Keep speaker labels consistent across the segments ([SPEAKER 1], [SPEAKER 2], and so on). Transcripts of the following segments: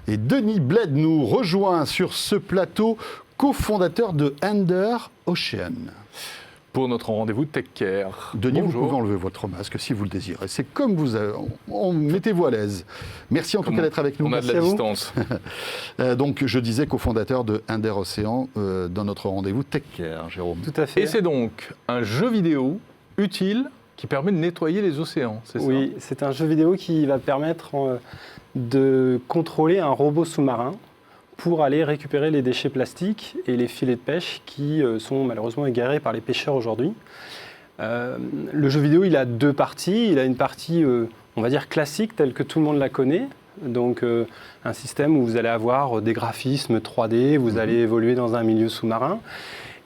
[SPEAKER 1] Et Denis Bled nous rejoint sur ce plateau, cofondateur de Under Ocean.
[SPEAKER 2] Pour notre rendez-vous Tech Care.
[SPEAKER 1] Denis,
[SPEAKER 2] Bonjour.
[SPEAKER 1] vous pouvez enlever votre masque si vous le désirez. C'est comme vous avez. Mettez-vous à l'aise. Merci en tout cas d'être avec nous.
[SPEAKER 2] On a de
[SPEAKER 1] Merci
[SPEAKER 2] la
[SPEAKER 1] à vous.
[SPEAKER 2] distance.
[SPEAKER 1] Donc, je disais cofondateur de Under Ocean dans notre rendez-vous Tech Care, Jérôme.
[SPEAKER 3] Tout à fait.
[SPEAKER 2] Et c'est donc un jeu vidéo utile qui permet de nettoyer les océans, c'est ça?
[SPEAKER 3] Oui, c'est un jeu vidéo qui va permettre de contrôler un robot sous-marin pour aller récupérer les déchets plastiques et les filets de pêche qui sont malheureusement égarés par les pêcheurs aujourd'hui. Le jeu vidéo, il a deux parties. Il a une partie, on va dire, classique, telle que tout le monde la connaît. Donc un système où vous allez avoir des graphismes 3D, vous allez évoluer dans un milieu sous-marin.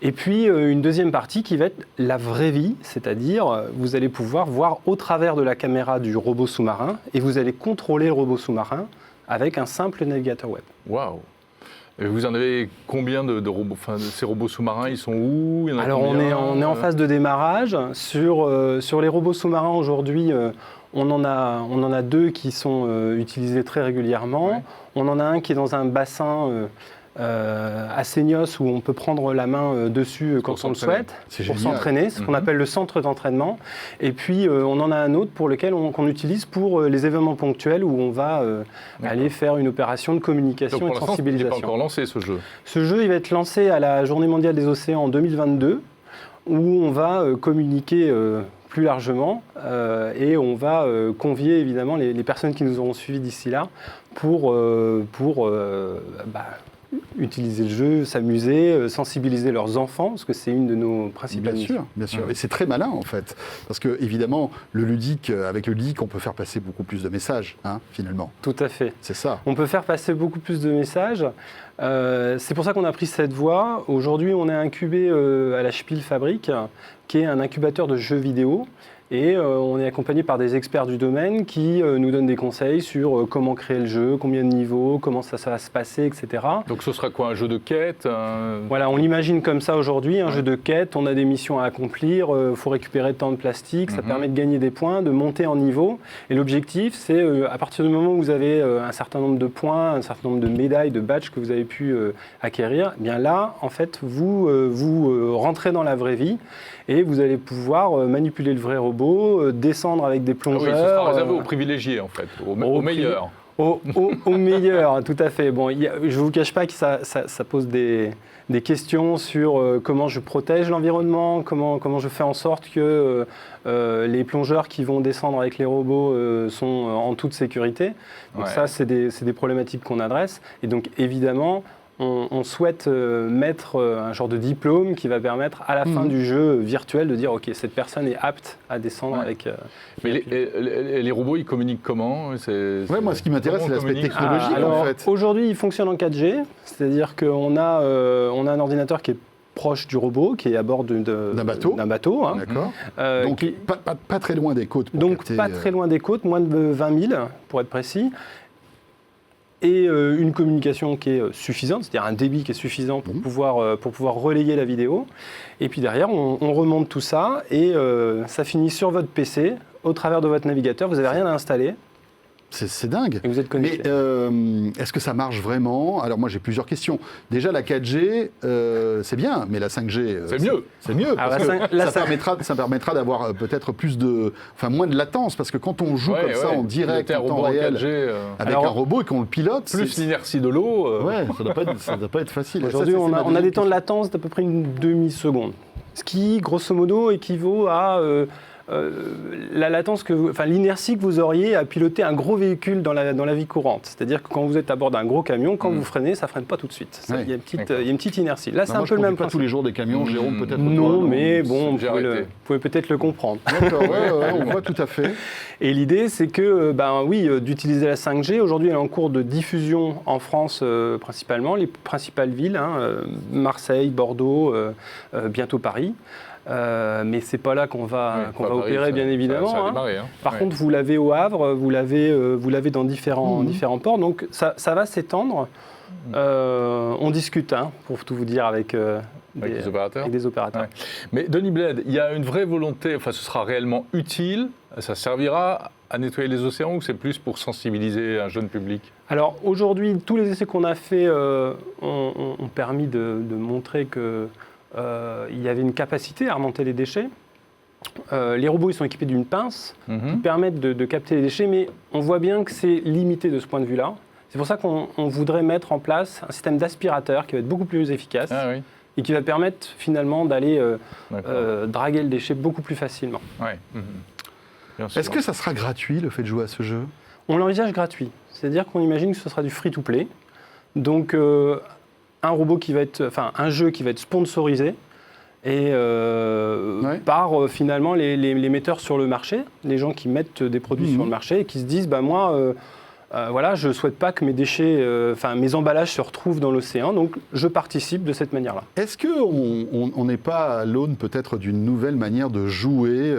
[SPEAKER 3] Et puis une deuxième partie qui va être la vraie vie, c'est-à-dire vous allez pouvoir voir au travers de la caméra du robot sous-marin et vous allez contrôler le robot sous-marin avec un simple navigateur web.
[SPEAKER 2] Waouh! Et vous en avez combien de robots? Enfin, ces robots sous-marins, ils sont où? Il y en a
[SPEAKER 3] Alors on
[SPEAKER 2] combien
[SPEAKER 3] est en phase de démarrage. Sur les robots sous-marins aujourd'hui, on en a deux qui sont utilisés très régulièrement.
[SPEAKER 2] Ouais.
[SPEAKER 3] On en a un qui est dans un bassin à Seignos où on peut prendre la main dessus quand on le souhaite,
[SPEAKER 1] C'est
[SPEAKER 3] pour
[SPEAKER 1] génial.
[SPEAKER 3] s'entraîner, ce qu'on appelle le centre d'entraînement. Et puis on en a un autre pour lequel qu'on utilise pour les événements ponctuels où on va aller faire une opération de communication
[SPEAKER 2] Donc
[SPEAKER 3] et
[SPEAKER 2] pour
[SPEAKER 3] de
[SPEAKER 2] l'instant, il n'est pas
[SPEAKER 3] sensibilisation.
[SPEAKER 2] encore lancé ce jeu.
[SPEAKER 3] Ce jeu il va être lancé à la Journée mondiale des océans en 2022 où on va communiquer plus largement et on va convier évidemment les personnes qui nous auront suivis d'ici là pour utiliser le jeu, s'amuser, sensibiliser leurs enfants, parce que c'est une de nos principales missions.
[SPEAKER 1] Bien sûr. Et c'est très malin en fait. Parce que évidemment, avec le ludique, on peut faire passer beaucoup plus de messages, finalement.
[SPEAKER 3] Tout à fait.
[SPEAKER 1] C'est ça.
[SPEAKER 3] On peut faire passer beaucoup plus de messages. C'est pour ça qu'on a pris cette voie. Aujourd'hui, on est incubé à la Spielfabrik, qui est un incubateur de jeux vidéo. Et on est accompagné par des experts du domaine qui nous donnent des conseils sur comment créer le jeu, combien de niveaux, comment ça va se passer, etc.
[SPEAKER 2] Donc ce sera quoi? Un jeu de quête?
[SPEAKER 3] Voilà, on l'imagine comme ça aujourd'hui, un jeu de quête, on a des missions à accomplir, il faut récupérer tant de plastique, ça permet de gagner des points, de monter en niveau. Et l'objectif, c'est à partir du moment où vous avez un certain nombre de points, un certain nombre de médailles, de badges que vous avez pu acquérir, eh bien là, en fait, vous rentrez dans la vraie vie et vous allez pouvoir manipuler le vrai robot, descendre avec des plongeurs.
[SPEAKER 2] Ah oui, ce sera réservé aux privilégiés en fait, aux meilleurs.
[SPEAKER 3] Au meilleur, tout à fait. Bon, je ne vous cache pas que ça pose des questions sur comment je protège l'environnement, comment je fais en sorte que les plongeurs qui vont descendre avec les robots sont en toute sécurité. Donc ça, c'est des problématiques qu'on adresse. Et donc évidemment, on souhaite mettre un genre de diplôme qui va permettre à la fin du jeu virtuel de dire ok, cette personne est apte à descendre avec...
[SPEAKER 2] Mais les robots, ils communiquent comment?
[SPEAKER 1] Moi, ce qui m'intéresse, c'est l'aspect technologique en fait.
[SPEAKER 3] Aujourd'hui, ils fonctionnent en 4G, c'est-à-dire qu'on a un ordinateur qui est proche du robot, qui est à bord d'un bateau.
[SPEAKER 1] D'accord. Donc pas très loin des côtes.
[SPEAKER 3] Pas très loin des côtes, moins de 20 000 pour être précis. Et une communication qui est suffisante, c'est-à-dire un débit qui est suffisant pour pouvoir relayer la vidéo. Et puis derrière, on remonte tout ça et ça finit sur votre PC, au travers de votre navigateur. Vous n'avez rien à installer.
[SPEAKER 1] C'est dingue.
[SPEAKER 3] Et vous êtes connecté.
[SPEAKER 1] Mais est-ce que ça marche vraiment? Alors moi j'ai plusieurs questions. Déjà la 4G, c'est bien, mais la 5G,
[SPEAKER 2] c'est mieux.
[SPEAKER 1] C'est mieux parce que ça permettra d'avoir peut-être moins de latence, parce que quand on joue comme ça en direct, en temps réel, avec un robot et qu'on le pilote,
[SPEAKER 2] plus l'inertie de l'eau.
[SPEAKER 1] Ça doit pas être facile.
[SPEAKER 3] Aujourd'hui, on a des temps de latence d'à peu près une demi-seconde, ce qui grosso modo équivaut à la latence l'inertie que vous auriez à piloter un gros véhicule dans la vie courante. C'est-à-dire que quand vous êtes à bord d'un gros camion, quand vous freinez, ça ne freine pas tout de suite. Il y a une petite inertie. Là, c'est un peu le même
[SPEAKER 1] principe. Pas tous les jours des camions, Jérôme, peut-être.
[SPEAKER 3] Non, mais bon, vous pouvez peut-être le comprendre.
[SPEAKER 1] D'accord, on voit tout à fait.
[SPEAKER 3] Et l'idée, c'est que, d'utiliser la 5G. Aujourd'hui, elle est en cours de diffusion en France principalement. Les principales villes, Marseille, Bordeaux, bientôt Paris. Mais c'est pas là qu'on va opérer, bien évidemment.
[SPEAKER 2] Ça a démarré,
[SPEAKER 3] Par contre, vous l'avez au Havre, vous l'avez dans différents ports. Donc ça va s'étendre. On discute, pour tout vous dire, avec des opérateurs.
[SPEAKER 2] Ouais. Mais Denis Bled, il y a une vraie volonté, ce sera réellement utile, ça servira à nettoyer les océans ou c'est plus pour sensibiliser un jeune public ?
[SPEAKER 3] Alors aujourd'hui, tous les essais qu'on a faits ont permis de montrer qu'il y avait une capacité à remonter les déchets. Les robots ils sont équipés d'une pince qui permettent de capter les déchets, mais on voit bien que c'est limité de ce point de vue-là. C'est pour ça qu'on voudrait mettre en place un système d'aspirateur qui va être beaucoup plus efficace et qui va permettre finalement d'aller draguer le déchet beaucoup plus facilement.
[SPEAKER 2] Ouais.
[SPEAKER 1] Est-ce que ça sera gratuit, le fait de jouer à ce jeu ?
[SPEAKER 3] On l'envisage gratuit. C'est-à-dire qu'on imagine que ce sera du free-to-play. Donc un jeu qui va être sponsorisé et par finalement les metteurs sur le marché, les gens qui mettent des produits sur le marché et qui se disent je ne souhaite pas que mes déchets, mes emballages se retrouvent dans l'océan, donc je participe de cette manière-là.
[SPEAKER 1] Est-ce qu'on n'est pas à l'aune peut-être d'une nouvelle manière de jouer ?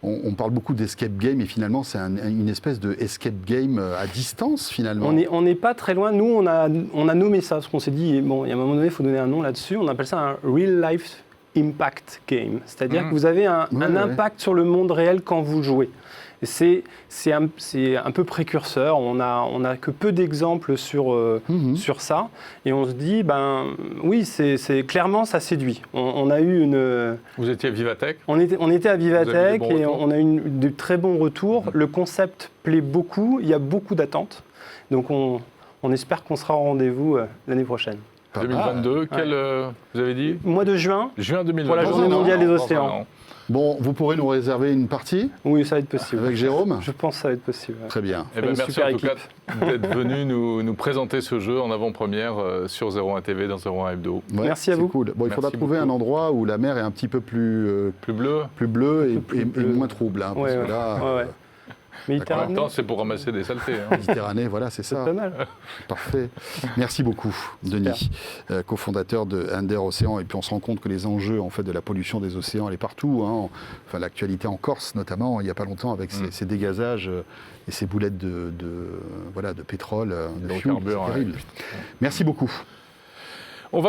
[SPEAKER 1] On parle beaucoup d'escape game et finalement c'est une espèce de escape game à distance finalement.
[SPEAKER 3] On n'est pas très loin. Nous, on a nommé ça, parce qu'on s'est dit, il y a un moment donné, il faut donner un nom là-dessus. On appelle ça un real life impact game, c'est-à-dire que vous avez un impact sur le monde réel quand vous jouez. C'est un peu précurseur, on a que peu d'exemples sur ça, et on se dit, oui, c'est clairement, ça séduit. On a eu une...
[SPEAKER 2] Vous étiez à Vivatech ?
[SPEAKER 3] On était à Vivatech et on a eu de très bons retours. Le concept plaît beaucoup, il y a beaucoup d'attentes, donc on espère qu'on sera au rendez-vous l'année prochaine.
[SPEAKER 2] 2022, vous avez dit ?
[SPEAKER 3] Mois de juin.
[SPEAKER 2] Juin 2022.
[SPEAKER 3] Pour la journée mondiale des océans.
[SPEAKER 1] Bon, vous pourrez nous réserver une partie ?
[SPEAKER 3] Oui, ça va être possible.
[SPEAKER 1] Avec Jérôme ?
[SPEAKER 3] Je pense que ça va être possible.
[SPEAKER 1] Très bien.
[SPEAKER 2] Merci en tout cas d'être venu nous présenter ce jeu en avant-première sur 01 TV dans 01 Hebdo.
[SPEAKER 3] Merci à vous.
[SPEAKER 1] C'est cool. Bon, il faudra trouver un endroit où la mer est un petit peu plus bleue et moins trouble. Parce que là,
[SPEAKER 3] Méditerranée.
[SPEAKER 2] En même temps, c'est pour ramasser des saletés.
[SPEAKER 1] Méditerranée, voilà, c'est ça.
[SPEAKER 3] C'est pas mal.
[SPEAKER 1] Parfait. Merci beaucoup, Denis, cofondateur de Under Océan. Et puis on se rend compte que les enjeux en fait, de la pollution des océans, elle est partout. L'actualité en Corse, notamment, il n'y a pas longtemps, avec ces dégazages et ces boulettes de pétrole, de fuel, c'est terrible. Merci beaucoup.